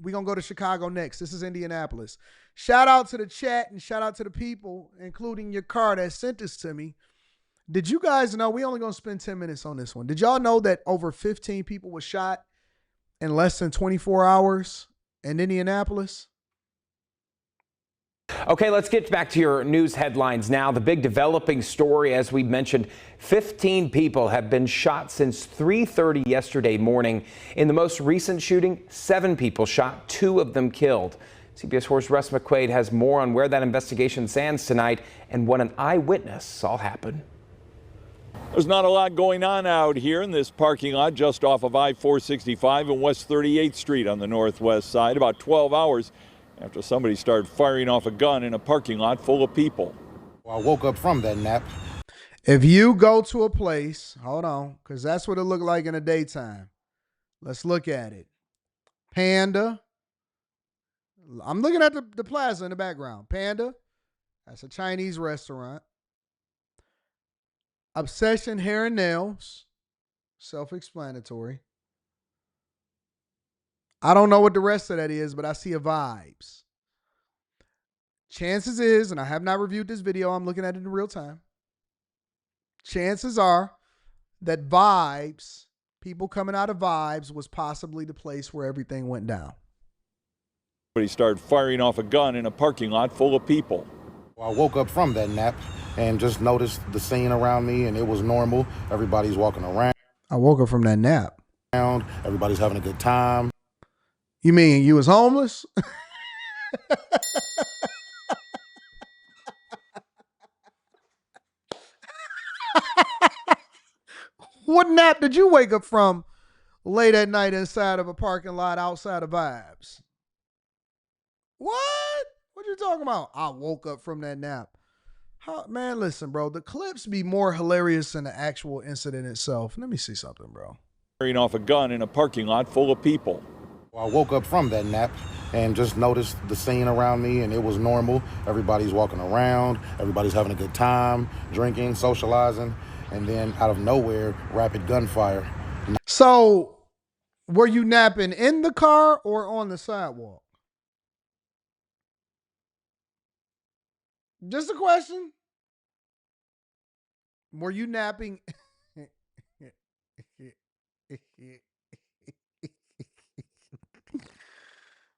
We're going to go to Chicago next. This is Indianapolis. Shout out to the chat and shout out to the people, including your car that sent this to me. Did you guys know, we only going to spend 10 minutes on this one. Did y'all know that over 15 people were shot in less than 24 hours in Indianapolis? Okay, let's get back to your news headlines now. The big developing story, as we mentioned, 15 people have been shot since 3:30 yesterday morning. In the most recent shooting, 7 people shot, 2 of them killed. CBS 4's Russ McQuaid has more on where that investigation stands tonight and what an eyewitness saw happen. There's not a lot going on out here in this parking lot just off of I-465 and West 38th Street on the northwest side, about 12 hours after somebody started firing off a gun in a parking lot full of people. I woke up from that nap. If you go to a place, hold on, because that's what it looked like in the daytime. Let's look at it. Panda. I'm looking at the plaza in the background. Panda. That's a Chinese restaurant. Obsession Hair and Nails. Self-explanatory. I don't know what the rest of that is, but I see a Vibes. Chances is, and I have not reviewed this video, I'm looking at it in real time. Chances are that Vibes, people coming out of Vibes, was possibly the place where everything went down. Somebody started firing off a gun in a parking lot full of people. I woke up from that nap and just noticed the scene around me, and it was normal. Everybody's walking around. I woke up from that nap. Everybody's having a good time. You mean you was homeless? What nap did you wake up from late at night inside of a parking lot outside of Vibes? What? What you talking about? I woke up from that nap. Man, listen, bro. The clips be more hilarious than the actual incident itself. Let me see something, bro. Firing off a gun in a parking lot full of people. I woke up from that nap and just noticed the scene around me, and it was normal. Everybody's walking around. Everybody's having a good time, drinking, socializing. And then out of nowhere, rapid gunfire. So were you napping in the car or on the sidewalk? Just a question. Were you napping?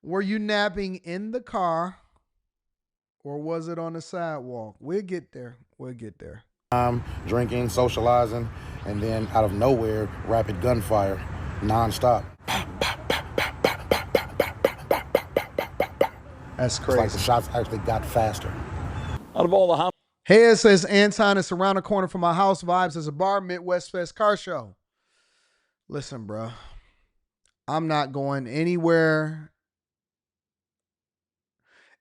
Were you napping in the car or was it on the sidewalk? We'll get there. We'll get there. Drinking, socializing, and then out of nowhere, rapid gunfire, nonstop. That's crazy. It's like the shots actually got faster. Out of all the Hey, it says Anton, it's around the corner from my house. Vibes as a bar, Midwest Fest car show. Listen, bro. I'm not going anywhere.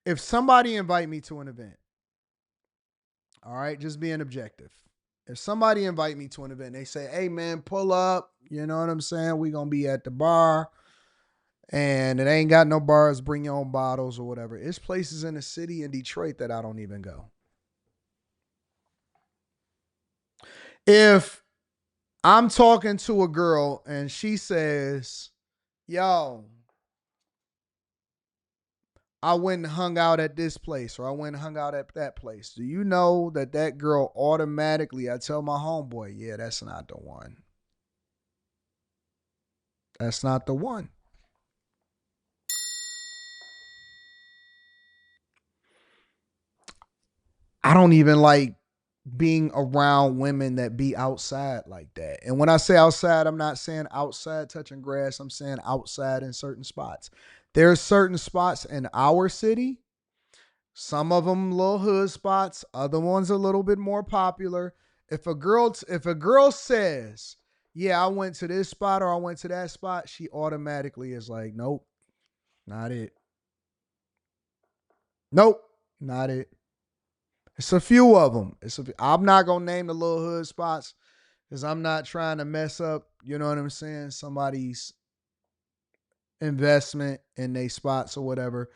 If somebody invite me to an event, all right, just being objective. If somebody invite me to an event, they say, hey, man, pull up. You know what I'm saying? We're going to be at the bar. And it ain't got no bars, bring your own bottles or whatever. It's places in the city in Detroit that I don't even go. If I'm talking to a girl and she says, yo, I went and hung out at this place or I went and hung out at that place. Do you know that that girl automatically, I tell my homeboy, yeah, that's not the one. That's not the one. I don't even like being around women that be outside like that. And when I say outside, I'm not saying outside touching grass. I'm saying outside in certain spots. There are certain spots in our city. Some of them little hood spots. Other ones a little bit more popular. If a girl says, yeah, I went to this spot or I went to that spot, she automatically is like, nope, not it. Nope, not it. It's a few of them. I'm not going to name the little hood spots because I'm not trying to mess up, you know what I'm saying, somebody's investment in their spots or whatever.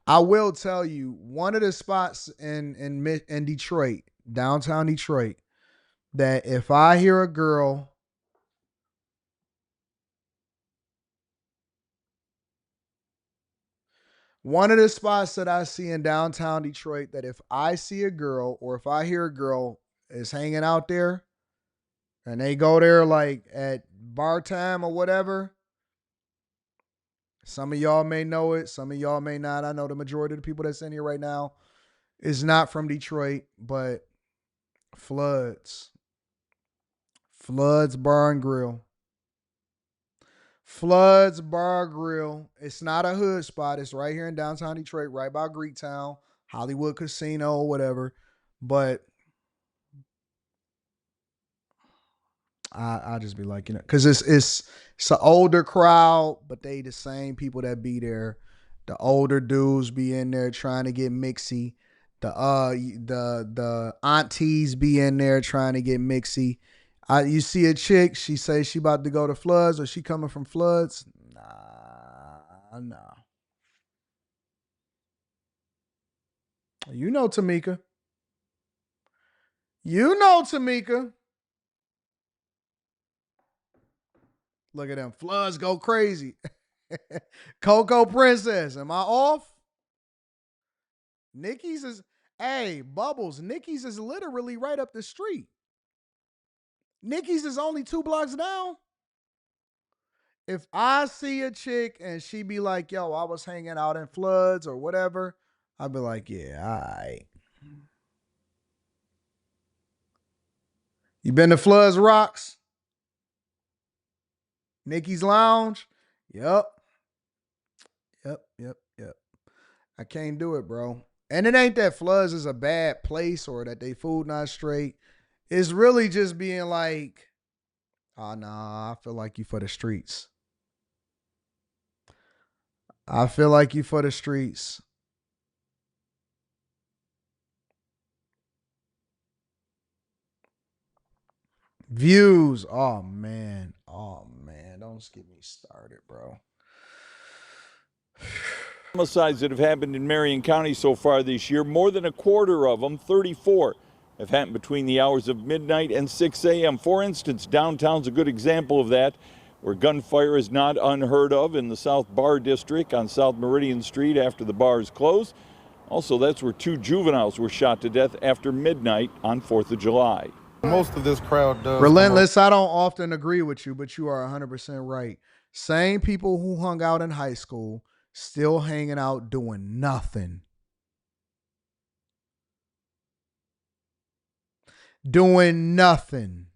I will tell you, one of the spots in Detroit, downtown Detroit, that if I hear a girl One of the spots that I see in downtown Detroit that if I see a girl or if I hear a girl is hanging out there and they go there like at bar time or whatever, some of y'all may know it, some of y'all may not. I know the majority of the people that's in here right now is not from Detroit, but Floods. Floods Bar and Grill. Floods Bar Grill. It's not a hood spot. It's right here in downtown Detroit, right by Greektown, Hollywood Casino, whatever. But I just be like, because it's an older crowd, but they the same people that be there. The older dudes be in there trying to get mixy. The aunties be in there trying to get mixy. You see a chick, she says she about to go to Floods or she coming from Floods. Nah. You know Tamika. Look at them. Floods go crazy. Coco Princess. Am I off? Nikki's is, hey, Bubbles, Nikki's is literally right up the street. Nikki's is only 2 blocks down. If I see a chick and she be like, yo, I was hanging out in Floods or whatever, I'd be like, yeah, all right. You been to Floods Rocks? Nikki's Lounge? Yep. I can't do it, bro. And it ain't that Floods is a bad place or that they food not straight. It's really just being like, oh, nah, I feel like you for the streets. Views. Oh, man. Don't get me started, bro. Homicides that have happened in Marion County so far this year, more than a quarter of them, 34, have happened between the hours of midnight and 6 a.m. For instance, downtown's a good example of that, where gunfire is not unheard of in the South Bar District on South Meridian Street after the bars closed. Also, that's where 2 juveniles were shot to death after midnight on 4th of July. Most of this crowd does. Relentless, I don't often agree with you, but you are 100% right. Same people who hung out in high school, still hanging out doing nothing. Doing nothing.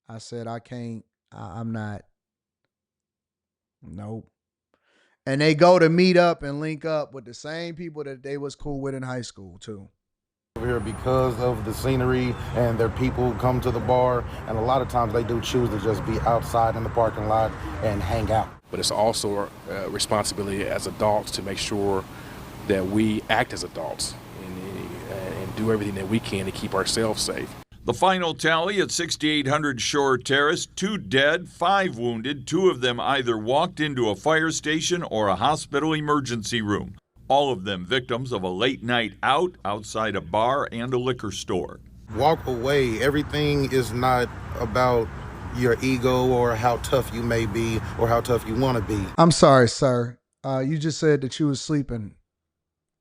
I said, I can't, I'm not. Nope. And they go to meet up and link up with the same people that they was cool with in high school too. Over here because of the scenery and their people who come to the bar, and a lot of times they do choose to just be outside in the parking lot and hang out. But it's also a responsibility as adults to make sure that we act as adults and do everything that we can to keep ourselves safe. The final tally at 6800 Shore Terrace, 2 dead, 5 wounded. 2 of them either walked into a fire station or a hospital emergency room. All of them victims of a late night out outside a bar and a liquor store. Walk away. Everything is not about your ego or how tough you may be or how tough you want to be. I'm sorry, sir. You just said that you was sleeping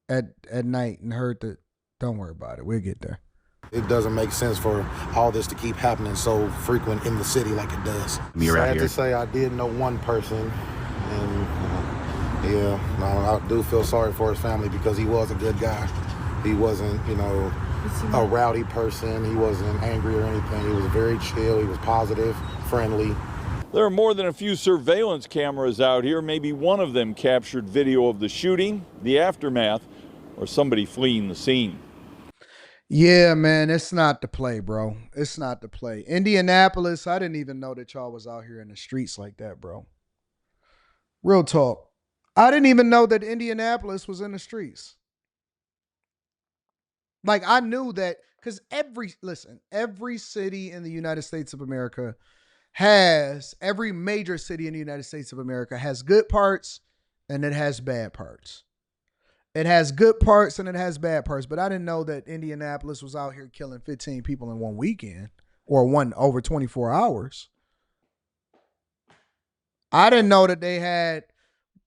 at night and heard that. Don't worry about it. We'll get there. It doesn't make sense for all this to keep happening so frequent in the city like it does. Sad to say, I did know one person, and I do feel sorry for his family because he was a good guy. He wasn't, a rowdy person. He wasn't angry or anything. He was very chill. He was positive, friendly. There are more than a few surveillance cameras out here. Maybe one of them captured video of the shooting, the aftermath, or somebody fleeing the scene. Yeah, man, it's not the play, bro. It's not the play. Indianapolis, I didn't even know that y'all was out here in the streets like that, bro. Real talk. I didn't even know that Indianapolis was in the streets. Like, I knew that because every city in the United States of America every major city in the United States of America has good parts and it has bad parts. It has good parts and it has bad parts, but I didn't know that Indianapolis was out here killing 15 people in one weekend or over 24 hours. I didn't know that they had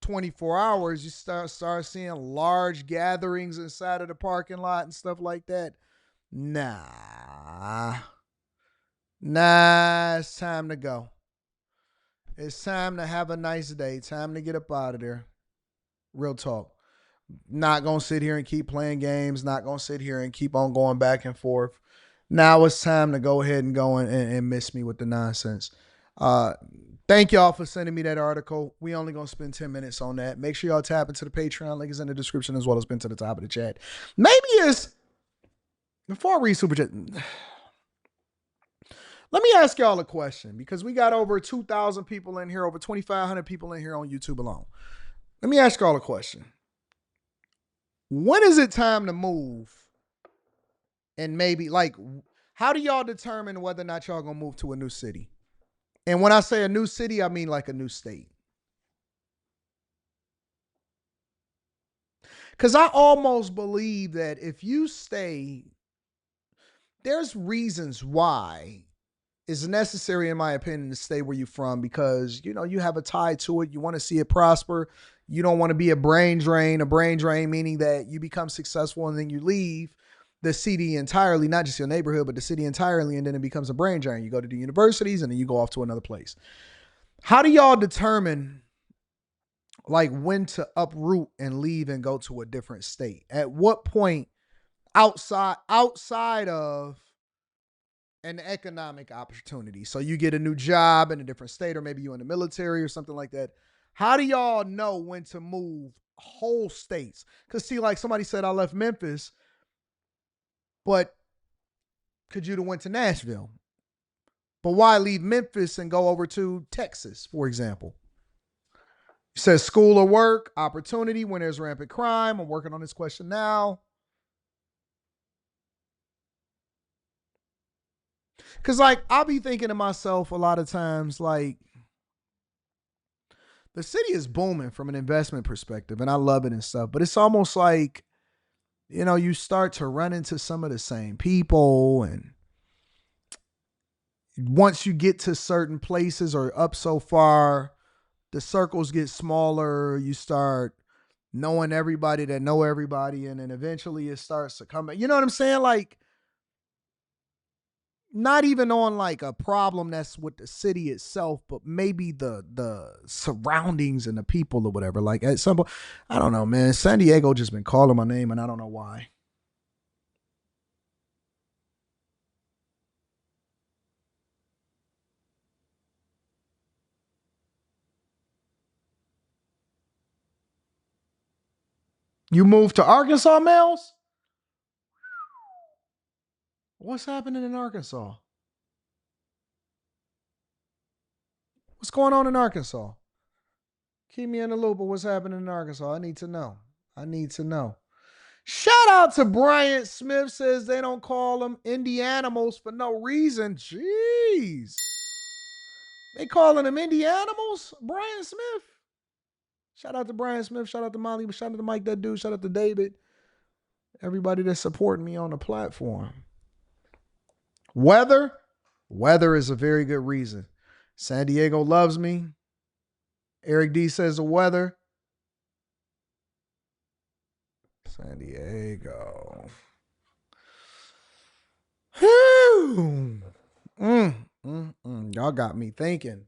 24 hours, you start seeing large gatherings inside of the parking lot and stuff like that. Nah. It's time to go. It's time to have a nice day. Time to get up out of there. Real talk. Not going to sit here and keep playing games. Not going to sit here and keep on going back and forth. Now it's time to go ahead and go and miss me with the nonsense. Thank y'all for sending me that article. We only going to spend 10 minutes on that. Make sure y'all tap into the Patreon. Link is in the description as well as pinned to the top of the chat. Maybe it's, before I read Super Chat, let me ask y'all a question, because we got over 2,000 people in here, over 2,500 people in here on YouTube alone. Let me ask y'all a question. When is it time to move? And maybe, like, how do y'all determine whether or not y'all gonna move to a new city? And when I say a new city, I mean like a new state. Because I almost believe that if you stay, there's reasons why it's necessary, in my opinion, to stay where you're from, because, you know, you have a tie to it. You want to see it prosper. You don't want to be a brain drain meaning that you become successful and then you leave the city entirely, not just your neighborhood, but the city entirely, and then it becomes a brain drain. You go to the universities and then you go off to another place. How do y'all determine, like, when to uproot and leave and go to a different state? At what point, outside of an economic opportunity, so you get a new job in a different state, or maybe you're in the military or something like that, how do y'all know when to move whole states? Because, see, like somebody said, I left Memphis, but could you have went to Nashville? But why leave Memphis and go over to Texas, for example? It says school or work, opportunity, when there's rampant crime. I'm working on this question now. Because, like, I'll be thinking to myself a lot of times, like, the city is booming from an investment perspective, and I love it and stuff. But it's almost like, you know, you start to run into some of the same people, and once you get to certain places or up so far, the circles get smaller. You start knowing everybody that know everybody, and then eventually it starts to come. You know what I'm saying? Like, not even on like a problem that's with the city itself, but maybe the surroundings and the people or whatever. Like, at some point, I don't know, man. San Diego just been calling my name, and I don't know why. You moved to Arkansas, Mels? What's happening in Arkansas? What's going on in Arkansas? Keep me in the loop of what's happening in Arkansas. I need to know. Shout out to Bryant Smith, says they don't call them Indianimals for no reason. Jeez. They calling them Indianimals? Bryant Smith. Shout out to Bryant Smith. Shout out to Molly. Shout out to Mike, that dude. Shout out to David. Everybody that's supporting me on the platform. Weather is a very good reason. San Diego loves me. Eric D says the weather. San Diego. Y'all got me thinking.